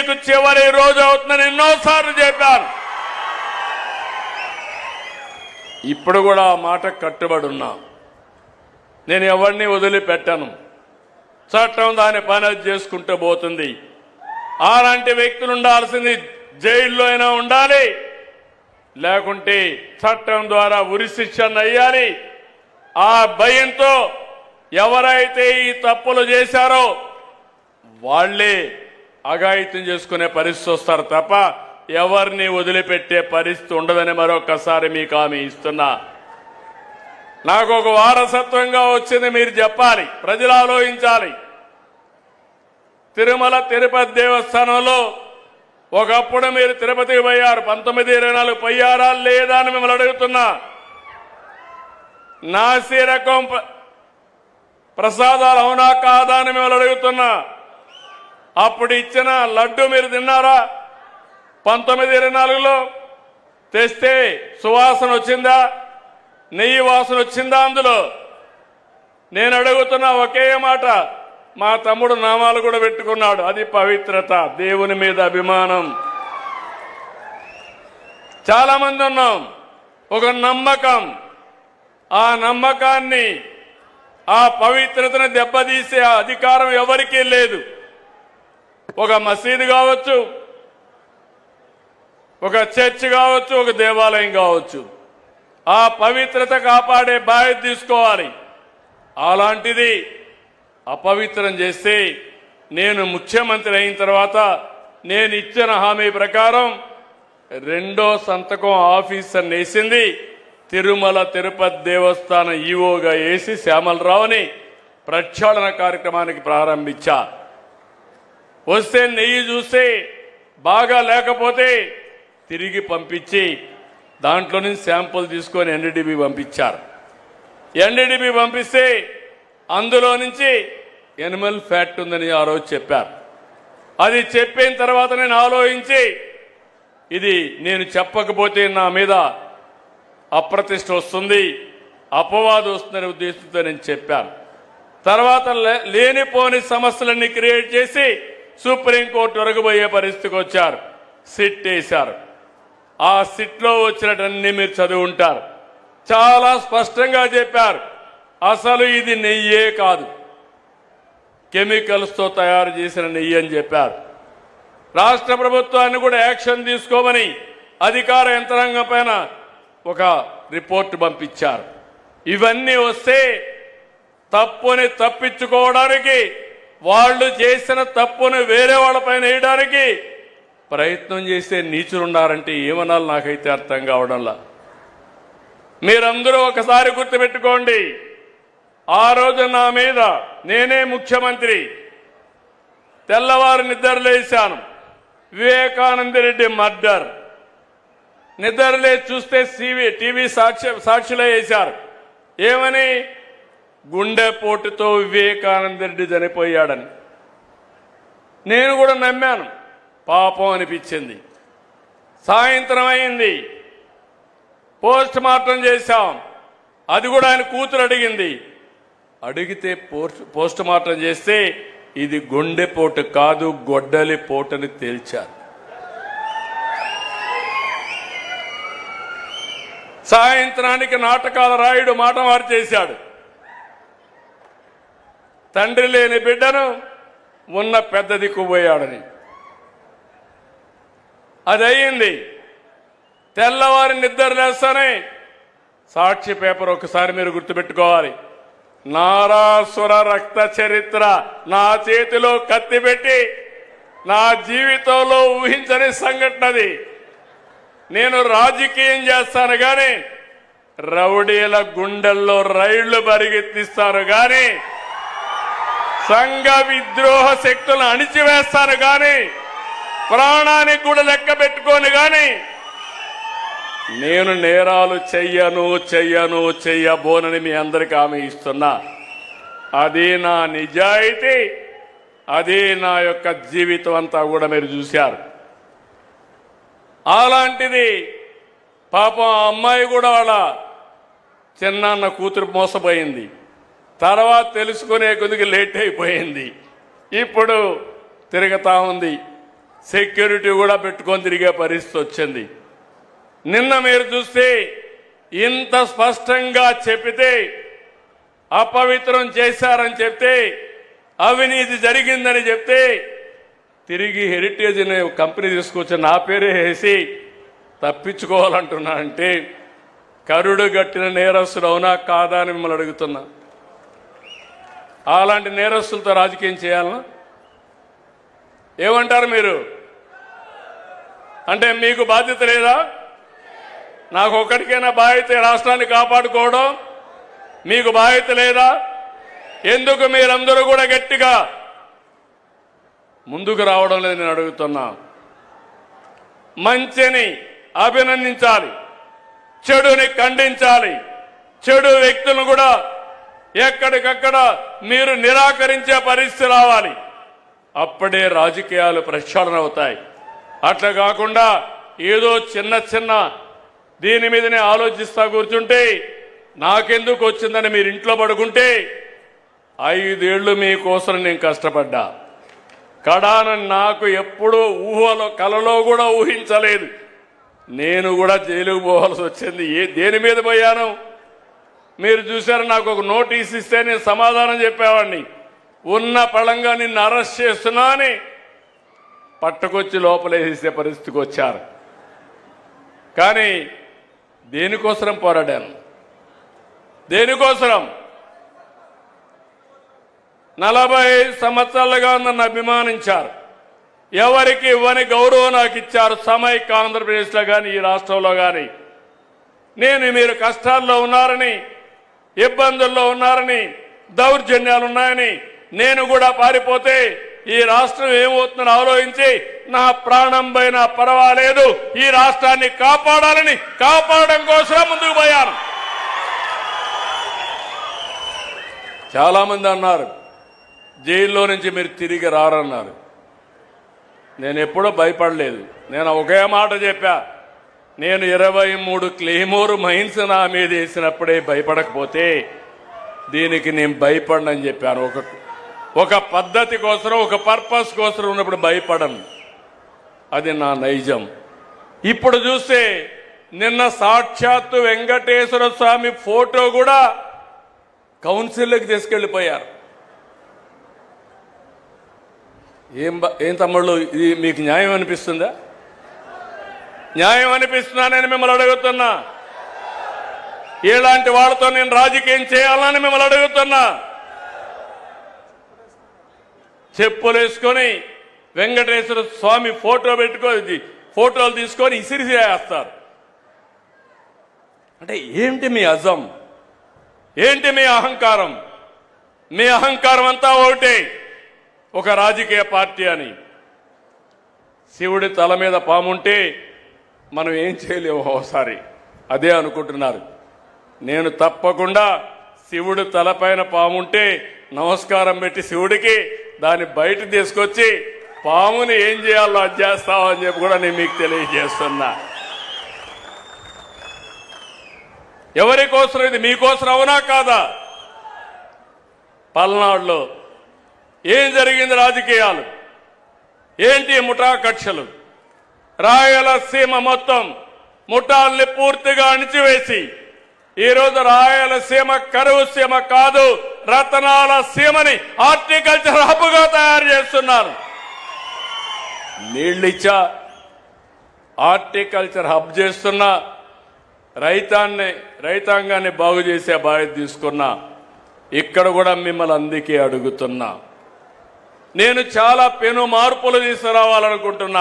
మీకు చివరి రోజు అవుతుందని ఎన్నోసార్లు చెప్పాను. ఇప్పుడు కూడా ఆ మాట కట్టుబడి ఉన్నా. నేను ఎవరిని వదిలిపెట్టను. చట్టం దాని పని అది చేసుకుంటూ పోతుంది. అలాంటి వ్యక్తులు ఉండాల్సింది జైల్లో అయినా ఉండాలి, లేకుంటే చట్టం ద్వారా ఉరి శిక్షణ అయ్యాలి. ఆ భయంతో ఎవరైతే ఈ తప్పులు చేశారో వాళ్లే అఘాయిత్యం చేసుకునే పరిస్థితి వస్తారు తప్ప ఎవరిని వదిలిపెట్టే పరిస్థితి ఉండదని మరొకసారి మీకు హామీ ఇస్తున్నా. నాకు ఒక వారసత్వంగా వచ్చింది మీరు చెప్పాలి, ప్రజలు ఆలోచించాలి. తిరుమల తిరుపతి దేవస్థానంలో ఒకప్పుడు మీరు తిరుపతికి పోయారు, 1924 పోయారా లేదా అని మిమ్మల్ని అడుగుతున్నా. నాసి రకం ప్రసాదాలు అవునా కాదా అని మిమ్మల్ని అడుగుతున్నా. అప్పుడు ఇచ్చిన లడ్డు మీరు తిన్నారా? 1924లో తెస్తే సువాసన వచ్చిందా? నెయ్యి వాసన వచ్చిందా? అందులో నేను అడుగుతున్నా ఒకే మాట. మా తమ్ముడు నామాలు కూడా పెట్టుకున్నాడు. అది పవిత్రత, దేవుని మీద అభిమానం. చాలా మంది ఉన్నాం, ఒక నమ్మకం. ఆ నమ్మకాన్ని, ఆ పవిత్రతను దెబ్బతీసే అధికారం ఎవరికీ లేదు. ఒక మసీదు కావచ్చు, ఒక చర్చ్ కావచ్చు, ఒక దేవాలయం కావచ్చు, ఆ పవిత్రత కాపాడే బాధ్యత తీసుకోవాలి. అలాంటిది అపవిత్రం చేస్తే నేను ముఖ్యమంత్రి అయిన తర్వాత నేను ఇచ్చిన హామీ ప్రకారం రెండో సంతకం ఆఫీసర్ వేసింది తిరుమల తిరుపతి దేవస్థానం ఈవోగా వేసి శ్యామలరావుని ప్రక్షాళన కార్యక్రమానికి ప్రారంభించా. వస్తే నెయ్యి చూస్తే బాగా లేకపోతే తిరిగి పంపించి దాంట్లో నుంచి శాంపుల్ తీసుకొని ఎన్డీడీబీ పంపించారు. ఎన్డీడీబీ పంపిస్తే అందులో నుంచి ఎనిమల్ ఫ్యాట్ ఉందని ఆ రోజు చెప్పారు. అది చెప్పిన తర్వాత నేను ఆలోచించి ఇది నేను చెప్పకపోతే నా మీద అప్రతిష్ట వస్తుంది, అపవాదం వస్తుందనే ఉద్దేశంతో నేను చెప్పాను. తర్వాత లేనిపోని సమస్యలన్నీ క్రియేట్ చేసి సుప్రీంకోర్టు వరకు పోయే పరిస్థితికి వచ్చారు. సిట్ వేశారు. ఆ సిట్లో వచ్చినటన్నీ మీరు చదివి ఉంటారు. చాలా స్పష్టంగా చెప్పారు, అసలు ఇది నెయ్యే కాదు, కెమికల్స్తో తయారు చేసిన నెయ్యి అని చెప్పారు. రాష్ట్ర ప్రభుత్వాన్ని కూడా యాక్షన్ తీసుకోమని అధికార యంత్రాంగం పైన ఒక రిపోర్ట్ పంపించారు. ఇవన్నీ వస్తే తప్పుని తప్పించుకోవడానికి, వాళ్ళు చేసిన తప్పును వేరే వాళ్ళపైన వేయడానికి ప్రయత్నం చేసే నీచులున్నారంటే ఏమనాలి నాకైతే అర్థం కావడంలా. మీరందరూ ఒకసారి గుర్తుపెట్టుకోండి, ఆ రోజు నా మీద నేనే ముఖ్యమంత్రి, తెల్లవారు నిద్రలేశాను. వివేకానంద రెడ్డి మర్డర్ నిద్రలే చూస్తే టీవీ సాక్షిలో వేశారు. ఏమని? గుండెపోటుతో వివేకానంద రెడ్డి చనిపోయాడని. నేను కూడా నమ్మాను, పాపం అనిపించింది. సాయంత్రం అయింది, పోస్ట్ మార్టం చేశాం. అది కూడా ఆయన కూతురు అడిగింది. అడిగితే పోస్ట్ మార్టం చేస్తే ఇది గుండెపోటు కాదు, గొడ్డలి పోటని తేల్చారు. సాయంత్రానికి నాటకాల రాయుడు మాట మారు చేశాడు. తండ్రి లేని బిడ్డను ఉన్న పెద్ద దిక్కుపోయాడని. అది అయ్యింది. తెల్లవారి నిద్ర లేస్తానే సాక్షి పేపర్ ఒకసారి మీరు గుర్తుపెట్టుకోవాలి. నారాసుర రక్త చరిత్ర నా చేతిలో కత్తి పెట్టి నా జీవితంలో ఊహించని సంఘటనది. నేను రాజకీయం చేస్తాను కానీ రౌడీల గుండెల్లో రైళ్లు పరిగెత్తిస్తాను కానీ సంఘ విద్రోహ శక్తులను అణిచివేస్తాను కానీ ప్రాణానికి కూడా లెక్క పెట్టుకోను కానీ నేను నేరాలు చెయ్యబోనని మీ అందరికీ హామీ ఇస్తున్నా. అది నా నిజాయితీ, అది నా యొక్క జీవితం అంతా కూడా మీరు చూశారు. అలాంటిది పాపం ఆ అమ్మాయి కూడా వాళ్ళ చిన్నాన్న కూతురు మోసపోయింది. తర్వాత తెలుసుకునే కొద్దిగా లేట్ అయిపోయింది. ఇప్పుడు తిరుగుతా ఉంది. సెక్యూరిటీ కూడా పెట్టుకొని తిరిగే పరిస్థితి వచ్చింది. నిన్న మీరు చూస్తే ఇంత స్పష్టంగా చెప్పితే అపవిత్రం చేశారని చెప్తే అవినీతి జరిగిందని చెప్తే తిరిగి హెరిటేజ్ అనే కంపెనీ తీసుకొచ్చి నా పేరే వేసి తప్పించుకోవాలంటున్నానంటే కరుడు గట్టిన నేరస్తుడు అవునా కాదా అని మిమ్మల్ని అడుగుతున్నా. అలాంటి నేరస్తులతో రాజకీయం చేయాలనా? ఏమంటారు మీరు? అంటే మీకు బాధ్యత లేదా? నాకు ఒక్కడికైనా బాధ్యత రాష్ట్రాన్ని కాపాడుకోవడం మీకు బాధ్యత లేదా? ఎందుకు మీరందరూ కూడా గట్టిగా ముందుకు రావడం లేదు నేను అడుగుతున్నా. మంచిని అభినందించాలి, చెడుని ఖండించాలి, చెడు వ్యక్తులను కూడా ఎక్కడికక్కడ మీరు నిరాకరించే పరిస్థితి రావాలి. అప్పుడే రాజకీయాలు ప్రక్షాళన అవుతాయి. అట్లా కాకుండా ఏదో చిన్న చిన్న దీని మీదనే ఆలోచిస్తా కూర్చుంటే నాకెందుకు వచ్చిందని మీరు ఇంట్లో పడుకుంటే 5 ఏళ్లు మీకోసం నేను కష్టపడ్డా. కడాన నాకు ఎప్పుడూ ఊహలో కలలో కూడా ఊహించలేదు. నేను కూడా జైలుకు పోవాల్సి వచ్చింది. దేని మీద పోయాను మీరు చూశారు. నాకు ఒక నోటీస్ ఇస్తే నేను సమాధానం చెప్పేవాడిని. ఉన్న పళంగా నిన్ను అరెస్ట్ చేస్తున్నా అని పట్టుకొచ్చి లోపలేసే పరిస్థితికి వచ్చారు. కానీ దేనికోసం పోరాడాను? దేనికోసం? 40 సంవత్సరాలుగా నన్ను అభిమానించారు. ఎవరికి ఇవ్వని గౌరవం నాకు ఇచ్చారు. సమైక్య ఆంధ్రప్రదేశ్లో కానీ ఈ రాష్ట్రంలో కానీ నేను మీరు కష్టాల్లో ఉన్నారని, ఇబ్బందుల్లో ఉన్నారని, దౌర్జన్యాలు ఉన్నాయని నేను కూడా పారిపోతే ఈ రాష్ట్రం ఏమవుతుందని ఆలోచించి నా ప్రాణం పైన పర్వాలేదు ఈ రాష్ట్రాన్ని కాపాడాలని కాపాడడం కోసం ముందుకు పోయాను. చాలా మంది అన్నారు జైల్లో నుంచి మీరు తిరిగి రారన్నారు. నేను ఎప్పుడూ భయపడలేదు. నేను ఒకే మాట చెప్పా, నేను 23 క్లెయిమోర్ మైన్స్ నా మీద వేసినప్పుడే భయపడకపోతే దీనికి నేను భయపడనని చెప్పాను. ఒక పద్ధతి కోసం, ఒక పర్పస్ కోసం ఉన్నప్పుడు భయపడను. అది నా నైజం. ఇప్పుడు చూస్తే నిన్న సాక్షాత్తు వెంకటేశ్వర స్వామి ఫోటో కూడా కౌన్సిల్లోకి తీసుకెళ్లిపోయారు. ఏం తమ్ముళ్ళు, ఇది మీకు న్యాయం అనిపిస్తుందా? న్యాయం అనిపిస్తున్నానని మిమ్మల్ని అడుగుతున్నా. ఇలాంటి వాళ్ళతో నేను రాజకీయం చేయాలని మిమ్మల్ని అడుగుతున్నా. చెప్పులు వేసుకొని వెంకటేశ్వర స్వామి ఫోటో ఫోటోలు తీసుకొని ఇసిరిసేస్తారు. అంటే ఏంటి మీ అజం? ఏంటి మీ అహంకారం? మీ అహంకారం అంతా ఒకటే, ఒక రాజకీయ పార్టీ అని. శివుడి తల మీద పాముంటే మనం ఏం చేయలేము ఒకసారి, అదే అనుకుంటున్నారు. నేను తప్పకుండా శివుడు తలపైన పాముంటే నమస్కారం పెట్టి శివుడికి దాన్ని బయట తీసుకొచ్చి పాముని ఏం చేయాలో అది చేస్తామని చెప్పి కూడా నేను మీకు తెలియజేస్తున్నా. ఎవరి కోసం ఇది? మీకోసం అవునా కాదా? పల్నాడులో ఏం జరిగింది? రాజకీయాలు ఏంటి? ముఠా కక్షలు. రాయలసీమ మొత్తం ముఠాల్ని పూర్తిగా అణిచివేసి ఈరోజు రాయలసీమ కరువు సీమ కాదు, రతనాల సీమని హార్టికల్చర్ హబ్గా తయారు చేస్తున్నారు. నీళ్ళిచ్చా హార్టికల్చర్ హబ్ చేస్తున్నా, రైతాంగాన్ని బాగు చేసే బాధ్యత తీసుకున్నా. ఇక్కడ కూడా మిమ్మల్ని అందుకే అడుగుతున్నా. నేను చాలా పెను మార్పులు తీసుకురావాలనుకుంటున్నా.